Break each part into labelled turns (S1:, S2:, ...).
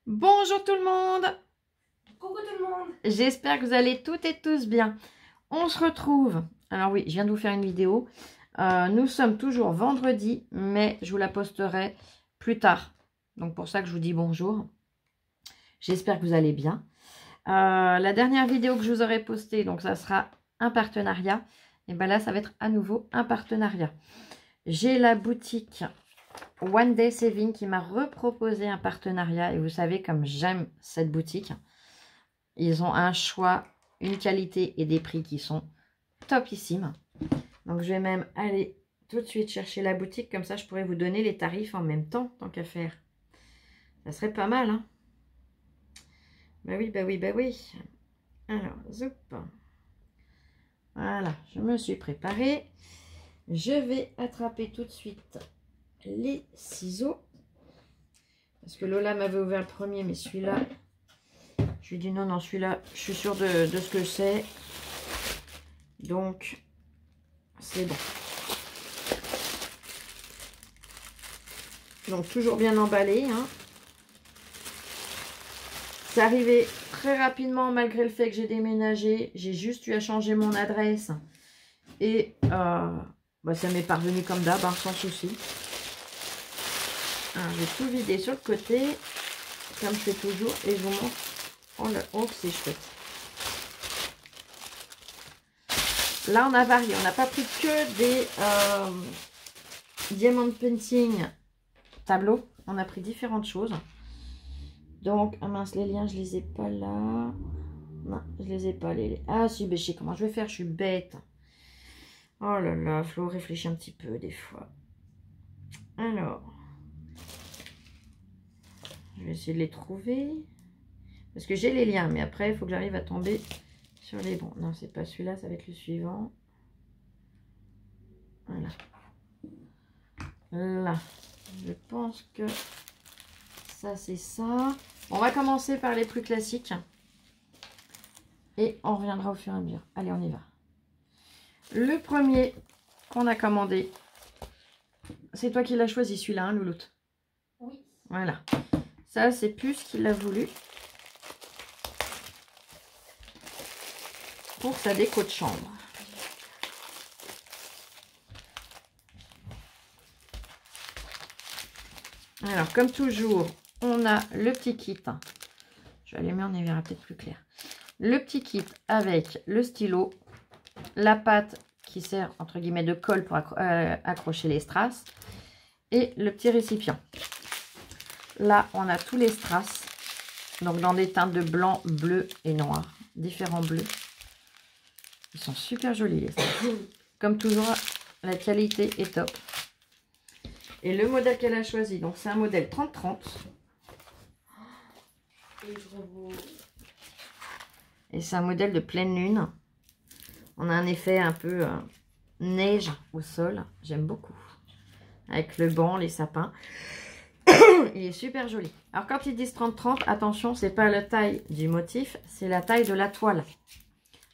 S1: Bonjour tout le monde.
S2: Coucou tout le monde.
S1: J'espère que vous allez toutes et tous bien. On se retrouve. Alors oui, je viens de vous faire une vidéo. Nous sommes toujours vendredi, mais je vous la posterai plus tard. Donc pour ça que je vous dis bonjour. J'espère que vous allez bien. La dernière vidéo que je vous aurai postée, donc ça sera un partenariat. Et bien là, ça va être à nouveau un partenariat. J'ai la boutique One Day Saving qui m'a reproposé un partenariat. Et vous savez comme j'aime cette boutique. Ils ont un choix, une qualité et des prix qui sont topissimes. Donc, je vais même aller tout de suite chercher la boutique. Comme ça, je pourrais vous donner les tarifs en même temps, tant qu'à faire. Ça serait pas mal, hein? Bah oui, bah oui, bah oui. Alors, zoup. Voilà, je me suis préparée. Je vais attraper tout de suite les ciseaux. Parce que Lola m'avait ouvert le premier, mais celui-là... Je lui ai dit non, non, celui-là, je suis sûre de ce que c'est. Donc, c'est bon. Donc, toujours bien emballé. Hein. C'est arrivé très rapidement malgré le fait que j'ai déménagé. J'ai juste eu à changer mon adresse. Et bah, ça m'est parvenu comme d'hab, hein, sans souci. Je vais tout vider sur le côté, comme je fais toujours. Et je vous montre. Oh, c'est chouette. Là, on a varié. On n'a pas pris que des diamond painting tableau. On a pris différentes choses. Donc, ah mince, les liens, je les ai pas là. Non, je les ai pas. Ah, si, ben, je sais comment je vais faire. Je suis bête. Oh là là, Flo, réfléchis un petit peu des fois. Alors, je vais essayer de les trouver. Parce que j'ai les liens, mais après, il faut que j'arrive à tomber sur les bons. Non, c'est pas celui-là, ça va être le suivant. Voilà. Là, je pense que ça, c'est ça. On va commencer par les plus classiques. Et on reviendra au fur et à mesure. Allez, on y va. Le premier qu'on a commandé, c'est toi qui l'as choisi, celui-là, hein, Louloute?
S2: Oui.
S1: Voilà. Ça, c'est plus qu'il a voulu. Pour sa déco de chambre. Alors, comme toujours, on a le petit kit. Je vais allumer, on y verra peut-être plus clair. Le petit kit avec le stylo, la pâte qui sert, entre guillemets, de colle pour accrocher les strass et le petit récipient. Là, on a tous les strass, donc dans des teintes de blanc, bleu et noir. Différents bleus. Ils sont super jolis les strass. Comme toujours, la qualité est top. Et le modèle qu'elle a choisi, donc c'est un modèle 30-30. Et c'est un modèle de pleine lune. On a un effet un peu neige au sol. J'aime beaucoup. Avec le banc, les sapins. Il est super joli. Alors quand ils disent 30-30, attention, c'est pas la taille du motif, c'est la taille de la toile.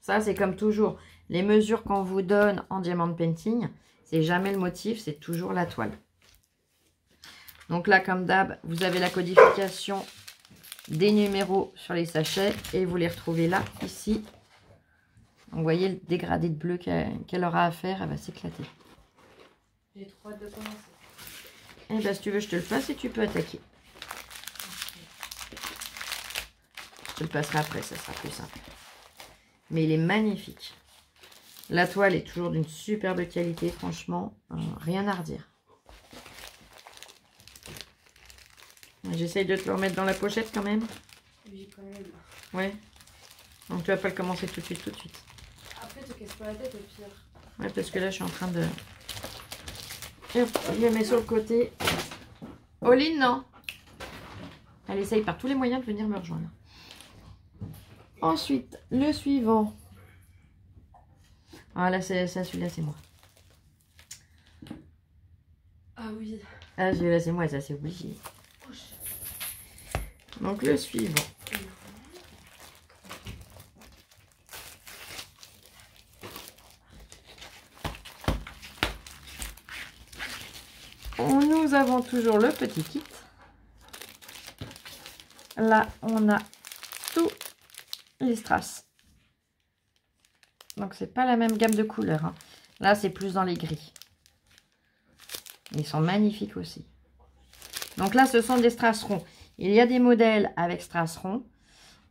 S1: Ça, c'est comme toujours. Les mesures qu'on vous donne en diamond painting, c'est jamais le motif, c'est toujours la toile. Donc là, comme d'hab, vous avez la codification des numéros sur les sachets et vous les retrouvez là, ici. Donc, vous voyez le dégradé de bleu qu'elle aura à faire, elle va s'éclater.
S2: J'ai trop hâte de commencer.
S1: Et bien, si tu veux, je te le passe et tu peux attaquer. Je te le passerai après, ça sera plus simple. Mais il est magnifique. La toile est toujours d'une superbe qualité, franchement, rien à redire. J'essaye de te le remettre dans la pochette quand même.
S2: Oui, quand même.
S1: Ouais. Donc tu vas pas le commencer tout de suite,
S2: Après, te casse pas la tête au pire.
S1: Ouais, parce que là, je suis en train de... Hop, je le mets sur le côté. Oline, non. Elle essaye par tous les moyens de venir me rejoindre. Ensuite, le suivant. Ah là, celui-là, c'est moi.
S2: Ah oui.
S1: Ah, celui-là, c'est moi, ça, c'est obligé. Donc, le suivant. Nous avons toujours le petit kit. là, on a tous les strass. Donc, c'est pas la même gamme de couleurs. Hein. Là, c'est plus dans les gris. Ils sont magnifiques aussi. Donc là, ce sont des strass ronds. Il y a des modèles avec strass ronds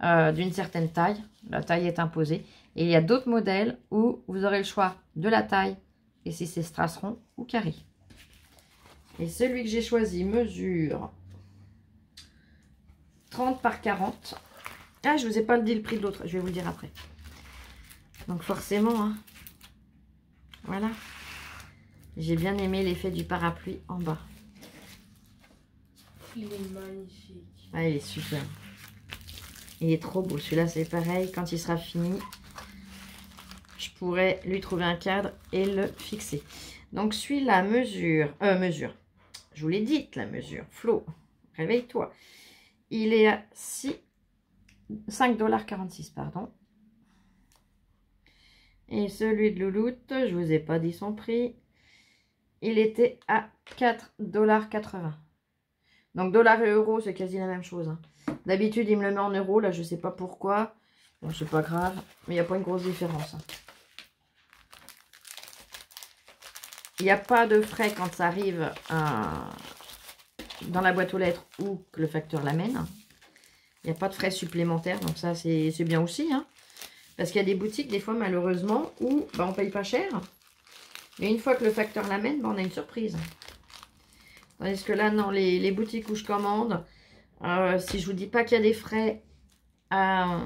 S1: d'une certaine taille. La taille est imposée. Et il y a d'autres modèles où vous aurez le choix de la taille. Et si c'est strass rond ou carré. Et celui que j'ai choisi mesure 30 par 40. Ah, je ne vous ai pas dit le prix de l'autre. Je vais vous le dire après. Donc forcément, hein, voilà. J'ai bien aimé l'effet du parapluie en bas.
S2: Il est magnifique.
S1: Ah, il est super. Il est trop beau. Celui-là, c'est pareil. Quand il sera fini, je pourrais lui trouver un cadre et le fixer. Donc, celui-là mesure... Je vous l'ai dit, la mesure. Flo, réveille-toi. Il est à 5,46 $, pardon. Et celui de Louloute, je vous ai pas dit son prix. Il était à 4,80 $. Donc, dollars et euros, c'est quasi la même chose. Hein. D'habitude, il me le met en euros. Là, je sais pas pourquoi. Bon, c'est pas grave. Mais il n'y a pas une grosse différence. Hein. Il n'y a pas de frais quand ça arrive dans la boîte aux lettres ou que le facteur l'amène. Il n'y a pas de frais supplémentaires. Donc, ça, c'est bien aussi. Hein. Parce qu'il y a des boutiques, des fois, malheureusement, où on ne paye pas cher. Mais une fois que le facteur l'amène, on a une surprise. Tandis que là, non, les boutiques où je commande, si je vous dis pas qu'il y a des frais quand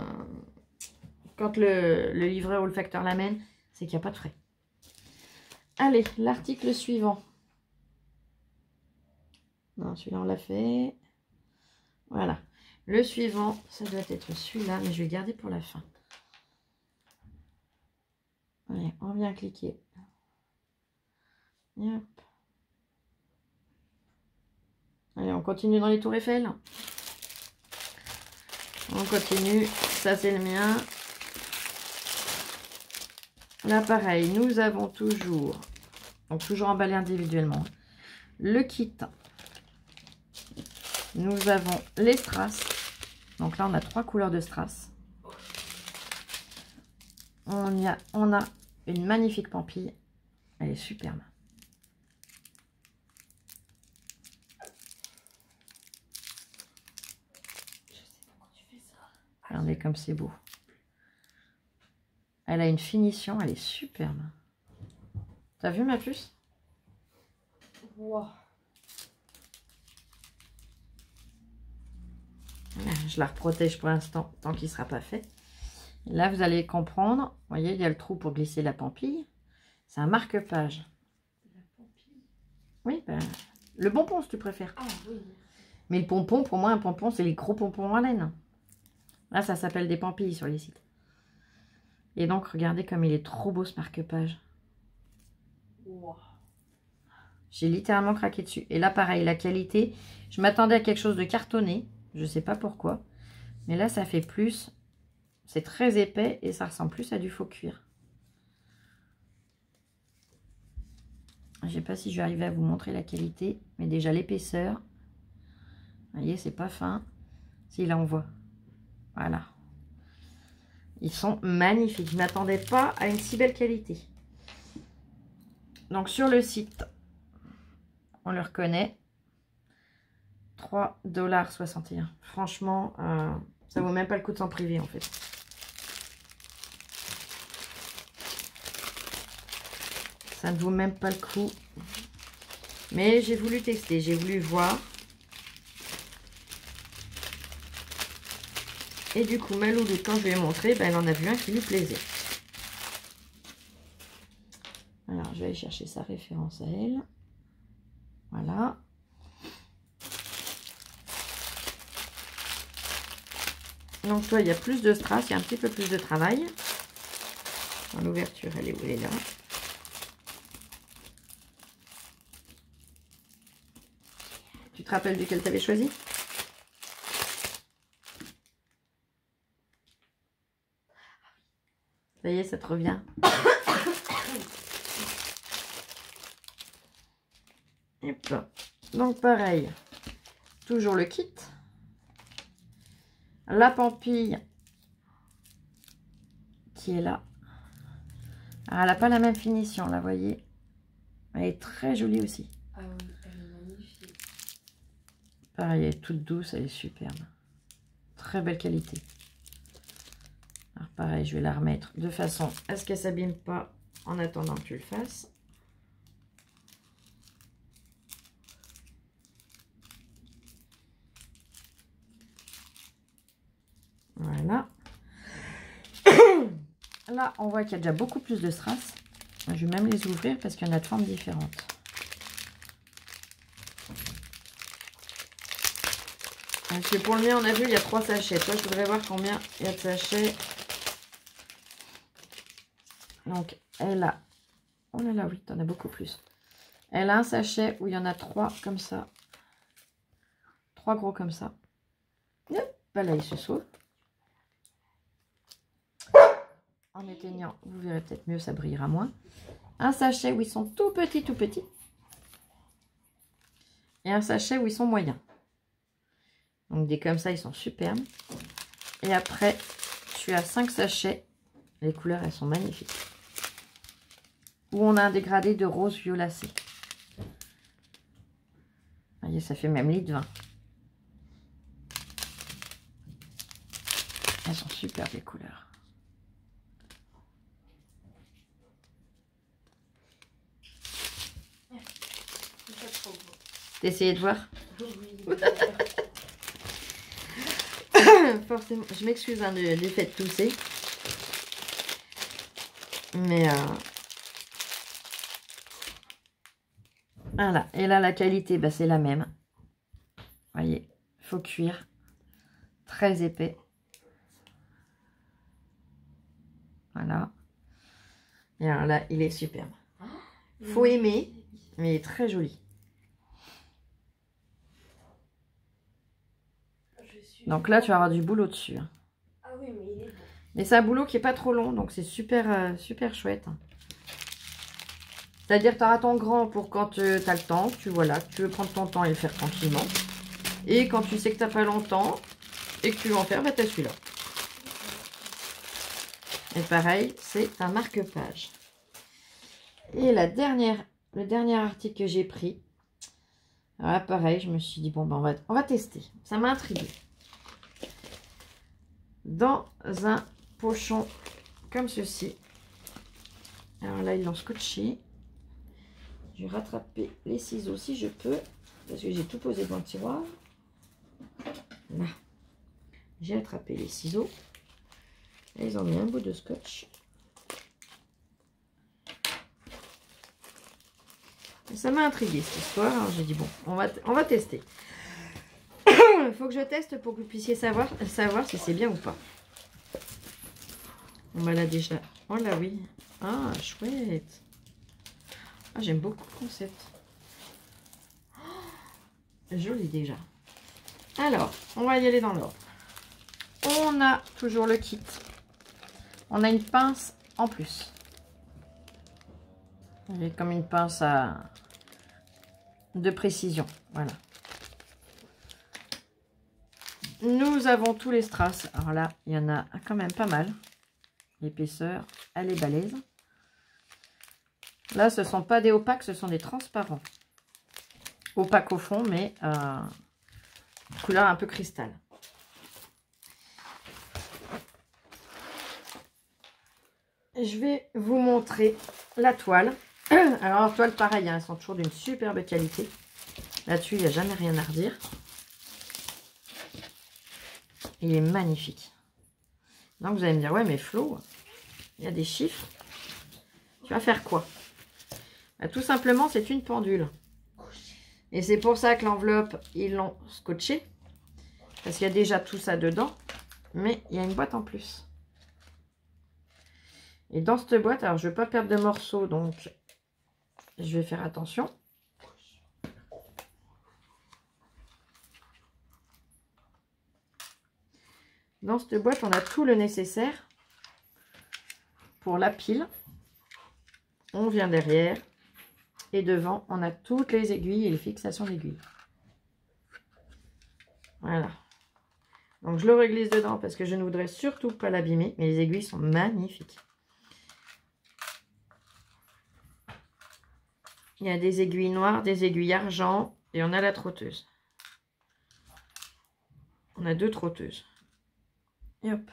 S1: le livreur ou le facteur l'amène, c'est qu'il n'y a pas de frais. Allez, l'article suivant. Non, celui-là, on l'a fait. Voilà. Le suivant, ça doit être celui-là, mais je vais garder pour la fin. Allez, on vient cliquer. Hop. Allez, on continue dans les tours Eiffel. On continue. Ça, c'est le mien. Là, pareil, nous avons toujours, donc toujours emballé individuellement, le kit. Nous avons les strass. Donc là, on a 3 couleurs de strass. On a une magnifique pampille. Elle est superbe. Regardez comme c'est beau. Elle a une finition, elle est superbe. T'as vu ma puce?
S2: Wow.
S1: Je la reprotège pour l'instant, tant qu'il ne sera pas fait. Et là, vous allez comprendre. Vous voyez, il y a le trou pour glisser la pampille. C'est un marque-page. Oui, ben, le pompon, si tu préfères.
S2: Ah oui.
S1: Mais le pompon, pour moi, un pompon, c'est les gros pompons en laine. Là, ça s'appelle des pampilles sur les sites. Et donc, regardez comme il est trop beau, ce marque-page.
S2: Wow.
S1: J'ai littéralement craqué dessus. Et là, pareil, la qualité. Je m'attendais à quelque chose de cartonné. Je ne sais pas pourquoi. Mais là, ça fait plus. C'est très épais et ça ressemble plus à du faux cuir. Je ne sais pas si je vais arriver à vous montrer la qualité. Mais déjà, l'épaisseur. Vous voyez, c'est pas fin. Si, là, on voit. Voilà. Ils sont magnifiques. Je ne m'attendais pas à une si belle qualité. Donc, sur le site, on le reconnaît. 3,61 $. Franchement, ça vaut même pas le coup de s'en priver, en fait. Ça ne vaut même pas le coup. Mais j'ai voulu tester. J'ai voulu voir. Et du coup, ma Louloute, quand je lui ai montré, ben, elle en a vu un qui lui plaisait. Alors, je vais aller chercher sa référence à elle. Voilà. Donc, toi, il y a plus de strass, il y a un petit peu plus de travail. Dans l'ouverture, elle est où? Elle est là. Tu te rappelles duquel tu avais choisi? Ça y est, ça te revient. Hop. Donc pareil, toujours le kit. La pampille qui est là. Alors, elle n'a pas la même finition, là, vous voyez. Elle est très jolie aussi.
S2: Ah oui, elle est magnifique.
S1: Pareil, elle est toute douce, elle est superbe. Très belle qualité. Alors pareil, je vais la remettre de façon à ce qu'elle ne s'abîme pas en attendant que tu le fasses. Voilà. Là, on voit qu'il y a déjà beaucoup plus de strass. Je vais même les ouvrir parce qu'il y en a de formes différentes. Parce que pour le mien, on a vu, il y a 3 sachets. Toi, je voudrais voir combien il y a de sachets. Donc, elle a... Oh là là, oui, t'en as beaucoup plus. Elle a un sachet où il y en a 3 comme ça. 3 gros comme ça. Hop, là, il se sauve. En éteignant, vous verrez peut-être mieux, ça brillera moins. Un sachet où ils sont tout petits, tout petits. Et un sachet où ils sont moyens. Donc des comme ça, ils sont superbes. Et après, tu as 5 sachets. Les couleurs, elles sont magnifiques. Où on a un dégradé de rose violacé. Vous voyez, ça fait même lit de vin. Elles sont superbes, les couleurs. T'as essayé de voir?
S2: Oui.
S1: Forcément, je m'excuse hein, du fait de tousser. Mais voilà. Et là, la qualité, bah, c'est la même. Voyez, faux cuir. Très épais. Voilà. Et alors là, il est superbe. Faut aimer, mais il est très joli. Donc là, tu vas avoir du boulot dessus. Hein.
S2: Ah oui, mais il est beau.
S1: Mais c'est un boulot qui n'est pas trop long, donc c'est super, super chouette. C'est-à-dire que tu auras ton grand pour quand tu as le temps, tu veux prendre ton temps et le faire tranquillement. Et quand tu sais que tu n'as pas longtemps et que tu veux en faire, bah, tu as celui-là. Et pareil, c'est un marque-page. Et le dernier article que j'ai pris, alors là, pareil, je me suis dit, bon, ben, on va tester. Ça m'a intriguée. Dans un pochon comme ceci. Alors là, ils l'ont scotché. Je vais rattraper les ciseaux si je peux, parce que j'ai tout posé dans le tiroir. Là, j'ai attrapé les ciseaux. Et ils ont mis un bout de scotch. Et ça m'a intrigué cette histoire. Alors j'ai dit, bon, on va tester. Il faut que je teste pour que vous puissiez savoir si c'est bien ou pas. On va là déjà. Oh là oui. Ah, chouette. Ah, j'aime beaucoup le concept. Oh, joli déjà. Alors, on va y aller dans l'ordre. On a toujours le kit. On a une pince en plus. Elle est comme une pince de précision. Voilà. Nous avons tous les strass. Alors là, il y en a quand même pas mal. L'épaisseur, elle est balèze. Là, ce ne sont pas des opaques, ce sont des transparents. Opaques au fond, mais couleur un peu cristal. Je vais vous montrer la toile. Alors, la toile, pareil, hein, elles sont toujours d'une superbe qualité. Là-dessus, il n'y a jamais rien à redire. Il est magnifique. Donc, vous allez me dire, ouais, mais Flo, il y a des chiffres. Tu vas faire quoi? Bah, tout simplement, c'est une pendule. Et c'est pour ça que l'enveloppe, ils l'ont scotché. Parce qu'il y a déjà tout ça dedans. Mais il y a une boîte en plus. Et dans cette boîte, alors je ne veux pas perdre de morceaux, donc je vais faire attention. Dans cette boîte, on a tout le nécessaire pour la pile. On vient derrière. Et devant, on a toutes les aiguilles et les fixations d'aiguilles. Voilà. Donc je le réglisse dedans parce que je ne voudrais surtout pas l'abîmer. Mais les aiguilles sont magnifiques. Il y a des aiguilles noires, des aiguilles argent et on a la trotteuse. On a 2 trotteuses. Et hop.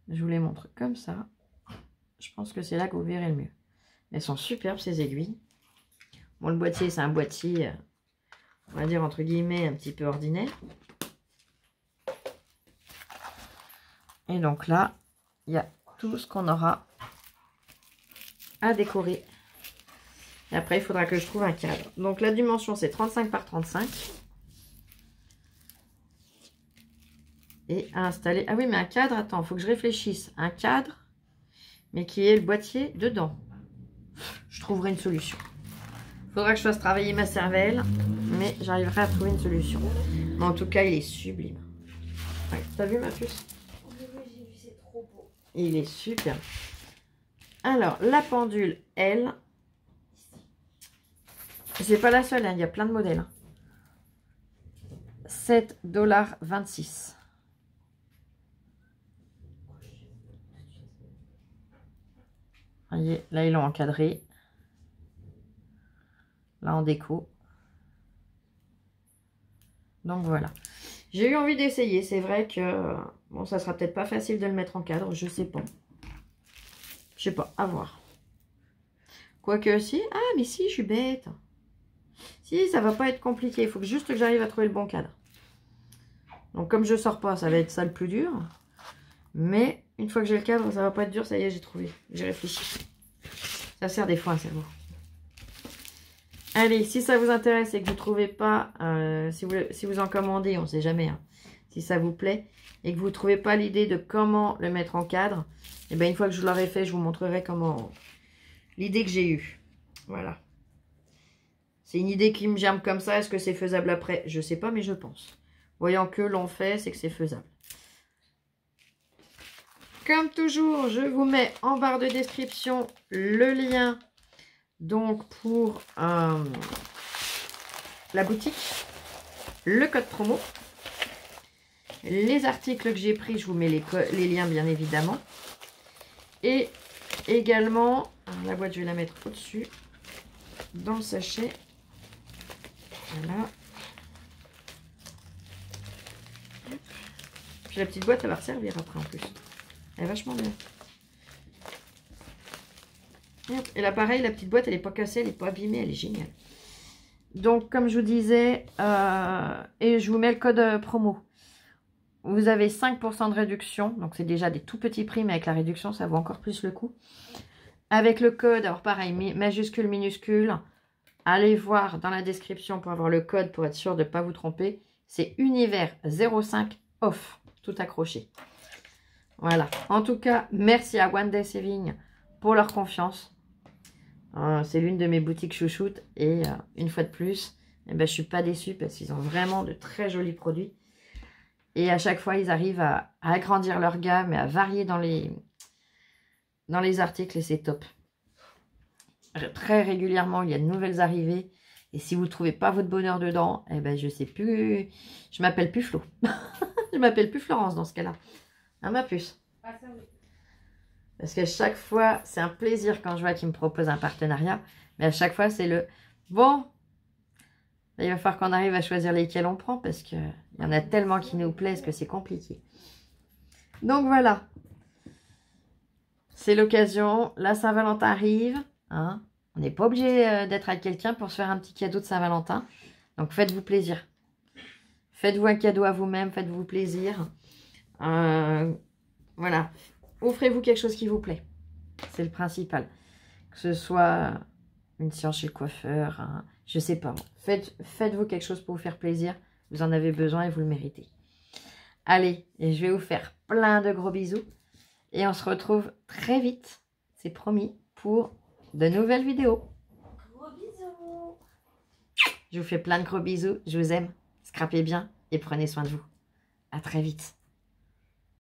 S1: Je vous les montre comme ça. Je pense que c'est là que vous verrez le mieux. Elles sont superbes ces aiguilles. Bon, le boîtier, c'est un boîtier, on va dire entre guillemets, un petit peu ordinaire. Et donc là, il y a tout ce qu'on aura à décorer. Et après, il faudra que je trouve un cadre. Donc la dimension, c'est 35 par 35. Et à installer... Ah oui, mais un cadre, attends, il faut que je réfléchisse. Un cadre, mais qui ait le boîtier dedans. Je trouverai une solution. Il faudra que je fasse travailler ma cervelle, mais j'arriverai à trouver une solution. Mais en tout cas, il est sublime. Ouais, t'as vu ma puce?
S2: Oui, j'ai vu, c'est trop beau.
S1: Il est super. Alors, la pendule, elle... C'est pas la seule, hein, il y a plein de modèles. 7,26 $. Voyez, là, ils l'ont encadré. Là, en déco. Donc, voilà. J'ai eu envie d'essayer. C'est vrai que... Bon, ça sera peut-être pas facile de le mettre en cadre. Je sais pas. Je sais pas. À voir. Quoique, si... Ah, mais si, je suis bête. Si, ça va pas être compliqué. Il faut juste que j'arrive à trouver le bon cadre. Donc, comme je sors pas, ça va être ça le plus dur. Mais, une fois que j'ai le cadre, ça va pas être dur. Ça y est, j'ai trouvé. J'ai réfléchi. Ça sert des fois un cerveau. Allez, si ça vous intéresse et que vous ne trouvez pas, si vous en commandez, on ne sait jamais, hein, si ça vous plaît, et que vous ne trouvez pas l'idée de comment le mettre en cadre, et bien une fois que je l'aurai fait, je vous montrerai comment l'idée que j'ai eue. Voilà. C'est une idée qui me germe comme ça. Est-ce que c'est faisable après? Je ne sais pas, mais je pense. Voyant que l'on fait, c'est que c'est faisable. Comme toujours, je vous mets en barre de description le lien donc pour la boutique, le code promo, les articles que j'ai pris, je vous mets les liens bien évidemment. Et également, la boîte je vais la mettre au-dessus, dans le sachet. Voilà. Puis la petite boîte, elle va servir après en plus. Elle est vachement bien. Et là, pareil, la petite boîte, elle n'est pas cassée, elle n'est pas abîmée, elle est géniale. Donc, comme je vous disais, et je vous mets le code promo. Vous avez 5% de réduction. Donc, c'est déjà des tout petits prix, mais avec la réduction, ça vaut encore plus le coup. Avec le code, alors pareil, majuscule, minuscule. Allez voir dans la description pour avoir le code, pour être sûr de ne pas vous tromper. C'est univers 05 off, tout accroché. Voilà. En tout cas, merci à One Day Saving pour leur confiance. C'est l'une de mes boutiques chouchoutes. Et une fois de plus, eh ben, je ne suis pas déçue parce qu'ils ont vraiment de très jolis produits. Et à chaque fois, ils arrivent à agrandir leur gamme et à varier dans les articles. Et c'est top. Très régulièrement, il y a de nouvelles arrivées. Et si vous ne trouvez pas votre bonheur dedans, eh ben, je sais plus. Je m'appelle plus Flo. Je m'appelle plus Florence dans ce cas-là. Hein, ma puce?
S2: Ah, ça oui.
S1: Parce qu'à chaque fois, c'est un plaisir quand je vois qu'ils me proposent un partenariat. Mais à chaque fois, c'est le... Bon, il va falloir qu'on arrive à choisir lesquels on prend. Parce qu'il y en a tellement qui nous plaisent que c'est compliqué. Donc voilà. C'est l'occasion. La Saint-Valentin arrive. Hein. On n'est pas obligé d'être avec quelqu'un pour se faire un petit cadeau de Saint-Valentin. Donc faites-vous plaisir. Faites-vous un cadeau à vous-même. Faites-vous plaisir. Voilà. Offrez-vous quelque chose qui vous plaît. C'est le principal. Que ce soit une séance chez le coiffeur, je sais pas. Faites-vous quelque chose pour vous faire plaisir. Vous en avez besoin et vous le méritez. Allez, et je vais vous faire plein de gros bisous. Et on se retrouve très vite, c'est promis, pour de nouvelles vidéos.
S2: Gros bisous.
S1: Je vous fais plein de gros bisous. Je vous aime. Scrapez bien et prenez soin de vous. À très vite.